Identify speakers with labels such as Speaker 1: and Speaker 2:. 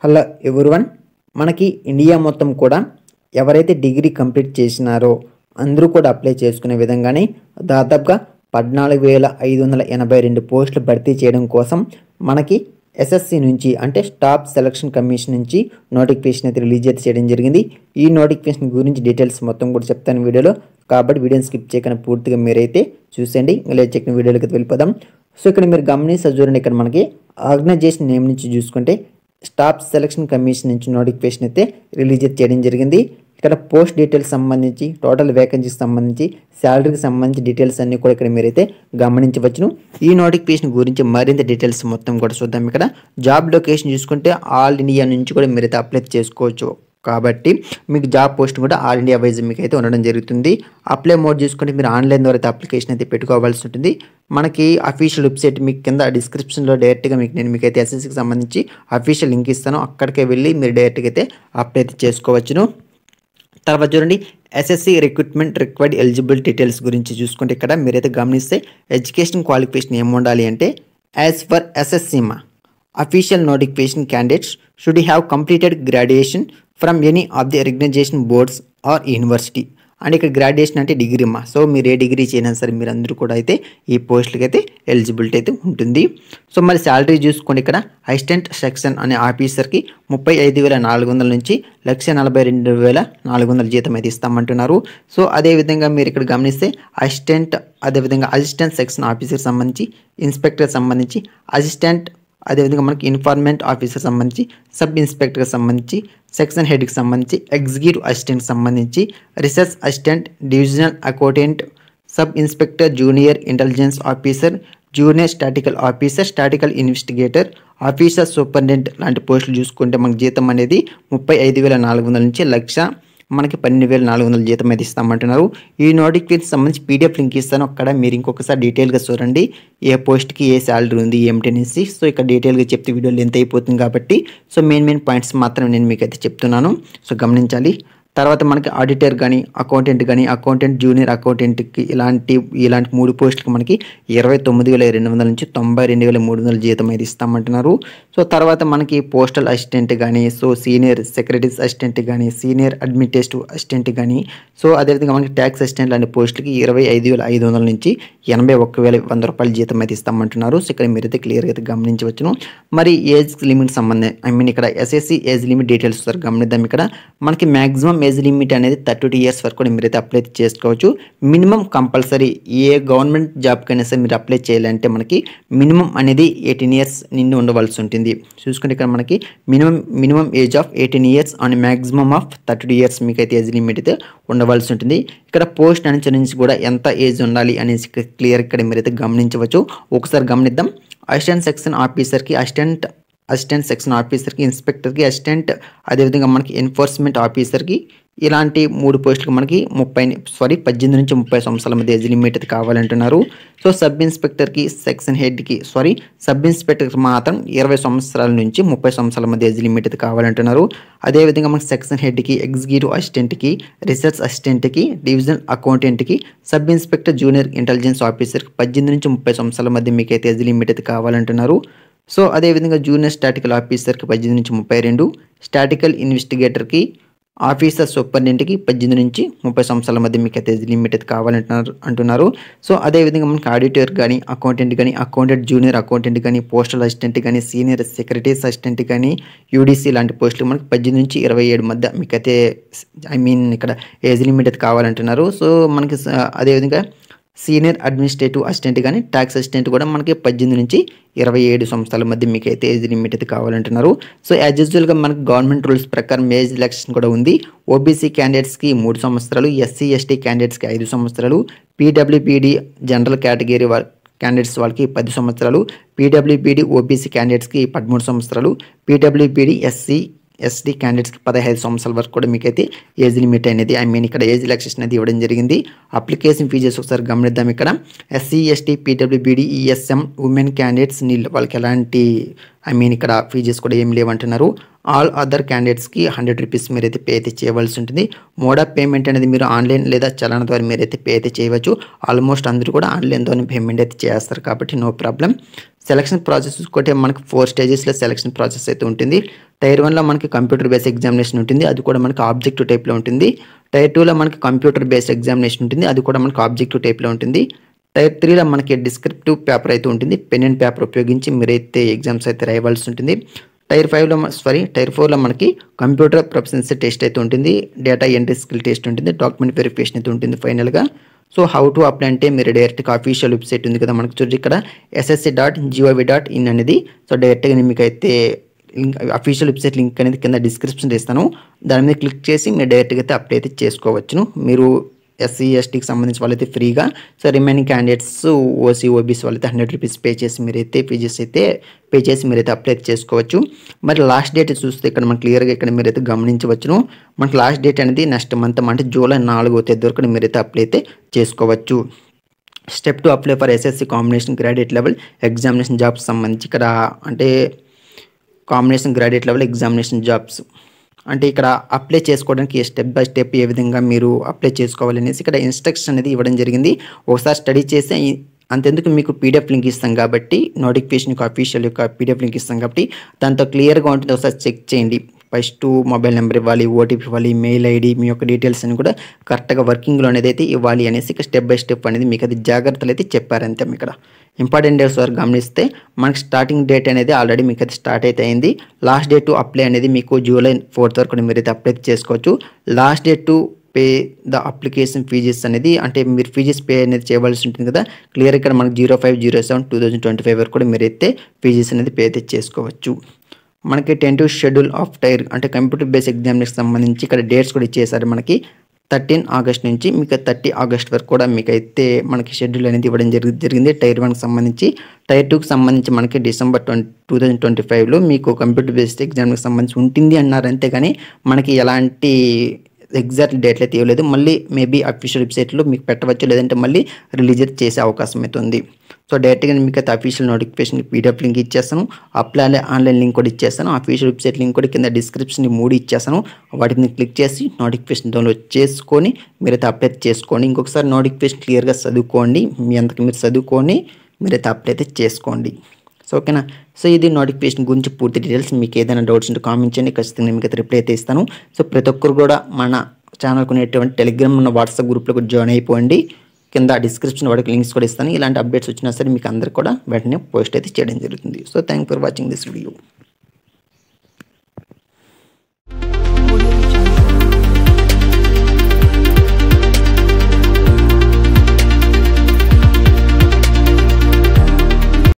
Speaker 1: Hello everyone, మనకి India మొత్తం కూడా ఎవరైతే డిగ్రీ కంప్లీట్ చేసినారో అందరూ కూడా అప్లై చేసుకునే విధంగానే దాదాపుగా 14,582 పోస్టులు భర్తీ చేయడం కోసం మనకి ఎస్ఎస్సి నుంచి అంటే స్టాఫ్ సెలక్షన్ కమిషన్ నుంచి నోటిఫికేషన్ అయితే రిలీజ్ అయితే చేయడం జరిగింది. ఈ నోటిఫికేషన్ గురించి డీటెయిల్స్ మొత్తం కూడా చెప్తాను వీడియోలో, కాబట్టి వీడియోని స్కిప్ చేయకుండా పూర్తిగా మీరైతే చూసేయండి. ఇలా చెక్కిన వీడియోలోకి వెళ్ళిపోదాం. సో ఇక్కడ మీరు గమనిస్తే చూడండి, ఇక్కడ మనకి ఆర్గనైజేషన్ నేమ్ నుంచి చూసుకుంటే స్టాఫ్ సెలక్షన్ కమిషన్ నుంచి నోటిఫికేషన్ అయితే రిలీజ్ చేయడం జరిగింది. ఇక్కడ పోస్ట్ డీటెయిల్స్ సంబంధించి, టోటల్ వేకెన్సీకి సంబంధించి, శాలరీకి సంబంధించి డీటెయిల్స్ అన్నీ కూడా ఇక్కడ మీరైతే గమనించవచ్చును. ఈ నోటిఫికేషన్ గురించి మరింత డీటెయిల్స్ మొత్తం కూడా చూద్దాం. ఇక్కడ జాబ్ లొకేషన్ చూసుకుంటే ఆల్ ఇండియా నుంచి కూడా మీరైతే అప్లై చేసుకోవచ్చు. కాబట్టి మీకు జాబ్ పోస్ట్ కూడా ఆల్ ఇండియా వైజ్ మీకు అయితే ఉండడం జరుగుతుంది. అప్లై మోడ్ చూసుకుంటే మీరు ఆన్లైన్ ద్వారా అయితే అప్లికేషన్ అయితే పెట్టుకోవాల్సి ఉంటుంది. మనకి అఫీషియల్ వెబ్సైట్ మీకు కింద డిస్క్రిప్షన్లో డైరెక్ట్గా మీకైతే ఎస్ఎస్సికి సంబంధించి అఫీషియల్ లింక్ ఇస్తాను. అక్కడికే వెళ్ళి మీరు డైరెక్ట్గా అయితే అప్లై అయితే చేసుకోవచ్చును. తర్వాత చూడండి, SSC recruitment required eligible details గురించి చూసుకుంటే ఇక్కడ మీరైతే గమనిస్తే ఎడ్యుకేషన్ క్వాలిఫికేషన్ ఏమి ఉండాలి అంటే, యాజ్ ఫర్ ఎస్ఎస్సిమా official notification candidates should have completed graduation from any of the recognisation boards or university. And ఇక్కడ గ్రాడ్యుయేషన్ అంటే డిగ్రీ మా. సో మీరు ఏ డిగ్రీ చేయనా సరే మీరు అందరూ కూడా అయితే ఈ పోస్టులకి అయితే ఎలిజిబిలిటీ అయితే ఉంటుంది. సో మరి శాలరీ చూసుకోండి, ఇక్కడ అసిస్టెంట్ సెక్షన్ అనే ఆఫీసర్కి 35,400 నుంచి 1,42,400 జీతం అయితే ఇస్తామంటున్నారు. సో అదేవిధంగా మీరు ఇక్కడ గమనిస్తే అసిస్టెంట్ సెక్షన్ ఆఫీసర్కి సంబంధించి, ఇన్స్పెక్టర్ సంబంధించి, అదేవిధంగా మనకి ఇన్ఫార్మెంట్ ఆఫీసర్ సంబంధించి, సబ్ ఇన్స్పెక్టర్కి సంబంధించి, సెక్షన్ హెడ్కి సంబంధించి, ఎగ్జిక్యూటివ్ అసిస్టెంట్కి సంబంధించి, research assistant, divisional accountant, sub inspector, junior intelligence officer, junior statistical officer, statistical investigator, officer superintendent లాంటి పోస్టులు చూసుకుంటే మనకి జీతం అనేది 35,400 నుంచి 12,400 జీతం అయితే ఇస్తామంటున్నారు. ఈ నోటిఫికేషన్ సంబంధించి పీడిఎఫ్ లింక్ ఇస్తాను, అక్కడ మీరు ఇంకొకసారి డీటెయిల్గా చూడండి ఏ పోస్ట్కి ఏ శాలరీ ఉంది ఏమిటి అనేసి. సో ఇక్కడ డీటెయిల్గా చెప్తే వీడియో లెంత్ అయిపోతుంది కాబట్టి సో మెయిన్ పాయింట్స్ మాత్రం నేను మీకు అయితే చెప్తున్నాను. సో గమనించాలి. తర్వాత మనకి ఆడిటర్ కానీ, అకౌంటెంట్ జూనియర్ అకౌంటెంట్కి ఇలాంటి 3 పోస్టులకి మనకి 29,200 నుంచి 92,300 జీతం అయితే ఇస్తామంటున్నారు. సో తర్వాత మనకి పోస్టల్ అసిస్టెంట్ కానీ, సో సీనియర్ సెక్రటరీస్ అసిస్టెంట్ కానీ, సీనియర్ అడ్మినిస్ట్రేటివ్ అసిస్టెంట్ కానీ, సో అదేవిధంగా మనకి ట్యాక్స్ అసిస్టెంట్ లాంటి పోస్టులకి 25,500 నుంచి 81,100 రూపాయల జీతం అయితే ఇస్తామంటున్నారు. సో ఇక్కడ మీరైతే క్లియర్గా అయితే గమనించవచ్చును. మరి ఏజ్ లిమిట్ సంబంధం ఇక్కడ SSC age limit details sir గమనిద్దాం. ఇక్కడ మనకి మ్యాక్సిమం ఏజ్ లిమిట్ అనేది 32 ఇయర్స్ వరకు కూడా మీరైతే అప్లై చేసుకోవచ్చు. మినిమం కంపల్సరీ ఏ గవర్నమెంట్ జాబ్కైనా సరే మీరు అప్లై చేయాలంటే మనకి మినిమం అనేది 18 ఇయర్స్ నిండి ఉండవలసి ఉంటుంది. చూసుకుంటే ఇక్కడ మనకి minimum age of 18 years and maximum of 32 years మీకైతే ఏజ్ లిమిట్ అయితే ఉండవలసి ఉంటుంది. ఇక్కడ పోస్ట్ అనుసరించి కూడా ఎంత ఏజ్ ఉండాలి అనేసి క్లియర్ ఇక్కడ మీరైతే గమనించవచ్చు. ఒకసారి గమనిద్దాం. అసిస్టెంట్ సెక్షన్ ఆఫీసర్కి అసిస్టెంట్ సెక్షన్ ఆఫీసర్కి, ఇన్స్పెక్టర్కి, అదేవిధంగా మనకి ఎన్ఫోర్స్మెంట్ ఆఫీసర్కి ఇలాంటి 3 పోస్టులకు మనకి 18 నుంచి 30 సంవత్సరాల మధ్య ఏజ్ లిమిట్ అయితే కావాలంటున్నారు. సో సబ్ ఇన్స్పెక్టర్కి, సెక్షన్ హెడ్కి సబ్ ఇన్స్పెక్టర్కి మాత్రం 20 సంవత్సరాల నుంచి 30 సంవత్సరాల మధ్య ఏజ్ లిమిట్ అయితే కావాలంటున్నారు. అదేవిధంగా మనకి సెక్షన్ హెడ్కి, ఎగ్జిక్యూటివ్ అసిస్టెంట్కి, రీసెర్చ్ అసిస్టెంట్కి, డివిజనల్ అకౌంటెంట్కి, సబ్ ఇన్స్పెక్టర్, జూనియర్ ఇంటెలిజెన్స్ ఆఫీసర్కి 18 నుంచి 30 సంవత్సరాల మధ్య మీకైతే ఏజ్ లిమిట్ అయితే కావాలంటున్నారు. సో అదేవిధంగా జూనియర్ స్టాటికల్ ఆఫీసర్కి 18 నుంచి 32, స్టాటికల్ ఇన్వెస్టిగేటర్కి, ఆఫీసర్ సూపరింటెండెంట్కి 18 నుంచి 30 సంవత్సరాల మధ్య మీకు అయితే ఏజ్ లిమిట్ అయితే కావాలంటున్నారు. సో అదేవిధంగా మనకి ఆడిటర్ కానీ, అకౌంటెంట్ జూనియర్ అకౌంటెంట్ కానీ, పోస్టల్ అసిస్టెంట్ కానీ, సీనియర్ సెక్రటరీస్ అసిస్టెంట్ కానీ, యూడీసీ లాంటి పోస్టులు మనకి 18 నుంచి 27 మధ్య మీకైతే ఇక్కడ ఏజ్ లిమిట్ అయితే కావాలంటున్నారు. సో మనకి అదేవిధంగా సీనియర్ అడ్మినిస్ట్రేటివ్ అసిస్టెంట్ కానీ, ట్యాక్స్ అసిస్టెంట్ కూడా మనకి 18 నుంచి 27 సంవత్సరాల మధ్య మీకు అయితే ఏజ్ లిమిట్ అయితే కావాలంటున్నారు. సో యాజ్ యూజువల్గా మనకి గవర్నమెంట్ రూల్స్ ప్రకారం ఏజ్ రిలాక్సేషన్ కూడా ఉంది. ఓబీసీ క్యాండిడేట్స్కి 3 సంవత్సరాలు, ఎస్సీ ఎస్టీ క్యాండిడేట్స్కి 5 సంవత్సరాలు, పీడబ్ల్యూపీడీ జనరల్ కేటగిరీ క్యాండిడేట్స్ వాళ్ళకి 10 సంవత్సరాలు, పీడబ్ల్యూపీడీ ఓబీసీ క్యాండిడేట్స్కి 13 సంవత్సరాలు, పీడబ్ల్యూపీడీ ఎస్టీ క్యాండిడేట్స్కి 15 సంవత్సరాల వరకు కూడా మీకైతే ఏజ్ లిమిట్ అనేది ఇక్కడ ఏజ్ రిలాక్సేషన్ అనేది ఇవ్వడం జరిగింది. అప్లికేషన్ ఫీజెస్ ఒకసారి గమనిద్దాం. ఇక్కడ SC ST PWBD ESM women candidates వాళ్ళకి ఎలాంటి ఇక్కడ ఫీజెస్ కూడా ఏం లేవంటున్నారు. ఆల్ అదర్ క్యాండిడేట్స్కి 100 రూపీస్ మీరైతే పే అయితే చేయవలసి ఉంటుంది. మోడ్ ఆఫ్ పేమెంట్ అనేది మీరు ఆన్లైన్ లేదా చలన ద్వారా మీరైతే పే అయితే చేయవచ్చు. ఆల్మోస్ట్ అందరూ కూడా ఆన్లైన్తోనే పేమెంట్ అయితే చేస్తారు కాబట్టి నో ప్రాబ్లం. సెలక్షన్ ప్రాసెస్ చూసుకుంటే మనకి 4 స్టేజెస్లో సెలక్షన్ ప్రాసెస్ అయితే ఉంటుంది. టైర్ 1లో మనకి కంప్యూటర్ బేస్డ్ ఎగ్జామినేషన్ ఉంటుంది, అది కూడా మనకి ఆబ్జెక్టివ్ టైప్లో ఉంటుంది. టైర్ 2లో మనకి కంప్యూటర్ బేస్డ్ ఎగ్జామినేషన్ ఉంటుంది, అది కూడా మనకి ఆబ్జెక్టివ్ టైప్లో ఉంటుంది. టైర్ 3లో మనకి డిస్క్రిప్టివ్ పేపర్ అయితే ఉంటుంది, పెన్ అండ్ పేపర్ ఉపయోగించి మీరైతే ఎగ్జామ్స్ అయితే రాయవలసి ఉంటుంది. టైర్ 4లో మనకి కంప్యూటర్ ప్రొఫిషియన్సీ టెస్ట్ అయితే ఉంటుంది, డేటా ఎంట్రీ స్కిల్ టెస్ట్ ఉంటుంది, డాక్యుమెంట్ వెరిఫికేషన్ అయితే ఉంటుంది ఫైనల్గా. సో హౌ టు అప్లై అంటే మీరు డైరెక్ట్గా అఫీషియల్ వెబ్సైట్ ఉంది కదా మనకు చూడండి ఇక్కడ ssc.gov.in అనేది. సో డైరెక్ట్గా మీకు అయితే అఫీషియల్ వెబ్సైట్ లింక్ అనేది కింద డిస్క్రిప్షన్ ఇస్తాను, దాని మీద క్లిక్ చేసి మీరు డైరెక్ట్గా అయితే అప్లై అయితే చేసుకోవచ్చును. మీరు SC STకి సంబంధించిన వాళ్ళైతే ఫ్రీగా, so remaining candidates OC OBC వాళ్ళైతే 100 రూపీస్ పే చేసి మీరైతే ఫీజెస్ అయితే పే చేసి మీరైతే అప్లై చేసుకోవచ్చు. మరి లాస్ట్ డేట్ చూస్తే ఇక్కడ మనకి క్లియర్గా ఇక్కడ మీరైతే గమనించవచ్చును. మనకి లాస్ట్ డేట్ అనేది నెక్స్ట్ మంత్ అంటే జూలై 4వ తేదీ వరకు మీరైతే అప్లై అయితే చేసుకోవచ్చు. Step 2 apply for SSC combination graduate level examination jobs సంబంధించి ఇక్కడ అంటే combination graduate level examination jobs అంటే ఇక్కడ అప్లై చేసుకోవడానికి స్టెప్ బై స్టెప్ ఏ విధంగా మీరు అప్లై చేసుకోవాలనేసి ఇక్కడ ఇన్స్ట్రక్షన్ అనేది ఇవ్వడం జరిగింది. ఒకసారి స్టడీ చేస్తే అంతెందుకు మీకు PDF లింక్ ఇస్తాం కాబట్టి, నోటిఫికేషన్ యొక్క అఫీషియల్ యొక్క PDF లింక్ ఇస్తాం కాబట్టి దాంతో క్లియర్గా ఉంటుంది, ఒకసారి చెక్ చేయండి. ఫస్ట్ మొబైల్ నెంబర్ ఇవ్వాలి, OTP ఇవ్వాలి, మెయిల్ ID, మీ యొక్క డీటెయిల్స్ అని కూడా కరెక్ట్గా వర్కింగ్లో అనేది అయితే ఇవ్వాలి అనేసి ఇక్కడ స్టెప్ బై స్టెప్ అనేది మీకు అది జాగ్రత్తలు అయితే చెప్పారంతే. ఇక్కడ ఇంపార్టెంట్ డేట్స్ వరకు గమనిస్తే మనకి స్టార్టింగ్ డేట్ అనేది ఆల్రెడీ మీకు అది స్టార్ట్ అయితే అయింది. లాస్ట్ డేట్ టు అప్లై అనేది మీకు జూలై 4th వరకు మీరైతే అప్లై చేసుకోవచ్చు. Last date to pay the application fees అనేది అంటే మీరు ఫీజెస్ పే అనేది చేయవలసి ఉంటుంది కదా, క్లియర్ ఇక్కడ మనకి 05/07/2025 వరకు కూడా మీరైతే ఫీజెస్ అనేది పే అయితే చేసుకోవచ్చు. మనకి టెంటివ్ షెడ్యూల్ ఆఫ్ టైర్ అంటే కంప్యూటర్ బేస్డ్ ఎగ్జామినేషన్ సంబంధించి ఇక్కడ డేట్స్ కూడా ఇచ్చేసారు. మనకి 13 ఆగస్ట్ నుంచి మీకు 30 ఆగస్ట్ వరకు కూడా మీకైతే మనకి షెడ్యూల్ అనేది ఇవ్వడం జరిగింది. టైర్ 1కి సంబంధించి. టైర్ 2కి సంబంధించి మనకి డిసెంబర్ 2025లో మీకు కంప్యూటర్ బేస్డ్ ఎగ్జామ్కి సంబంధించి ఉంటుంది అన్నారు, అంతేగాని మనకి ఎలాంటి ఎగ్జాక్ట్ డేట్లు అయితే ఇవ్వలేదు. మళ్ళీ మేబీ అఫీషియల్ వెబ్సైట్లో మీకు పెట్టవచ్చు, లేదంటే మళ్ళీ రిలీజ్ చేసే అవకాశం అయితే ఉంది. సో డైరెక్ట్గా మీకు అయితే అఫీషియల్ నోటిఫికేషన్ PDF లింక్ ఇచ్చేస్తాను, అప్లై ఆన్లైన్ లింక్ కూడా ఇచ్చేస్తాను, అఫీషియల్ వెబ్సైట్ లింక్ కూడా కింద డిస్క్రిప్షన్ 3 ఇచ్చేస్తాను. వాటిని క్లిక్ చేసి నోటిఫికేషన్ డౌన్లోడ్ చేసుకొని మీరైతే అప్లై చేసుకోండి. ఇంకొకసారి నోటిఫికేషన్ క్లియర్గా చదువుకోండి, మీ అంతకు మీరు చదువుకొని మీరైతే అప్లై అయితే చేసుకోండి. సో ఓకేనా. సో ఇది నోటిఫికేషన్ గురించి పూర్తి డీటెయిల్స్. మీకు ఏదైనా డౌట్స్ ఉంటే కామెంట్ చేయండి, ఖచ్చితంగా మీకు అయితే రిప్లై అయితే ఇస్తాను. సో ప్రతి ఒక్కరు కూడా మన ఛానల్కి ఉన్నటువంటి టెలిగ్రామ్ ఉన్న వాట్సాప్ గ్రూప్లో జాయిన్ అయిపోండి. కింద డిస్క్రిప్షన్ వాటికి లింక్స్ కూడా ఇస్తాను. ఇలాంటి అప్డేట్స్ వచ్చినా సరే మీకు అందరు కూడా వెంటనే పోస్ట్ అయితే చేయడం జరుగుతుంది. So thank for watching this video.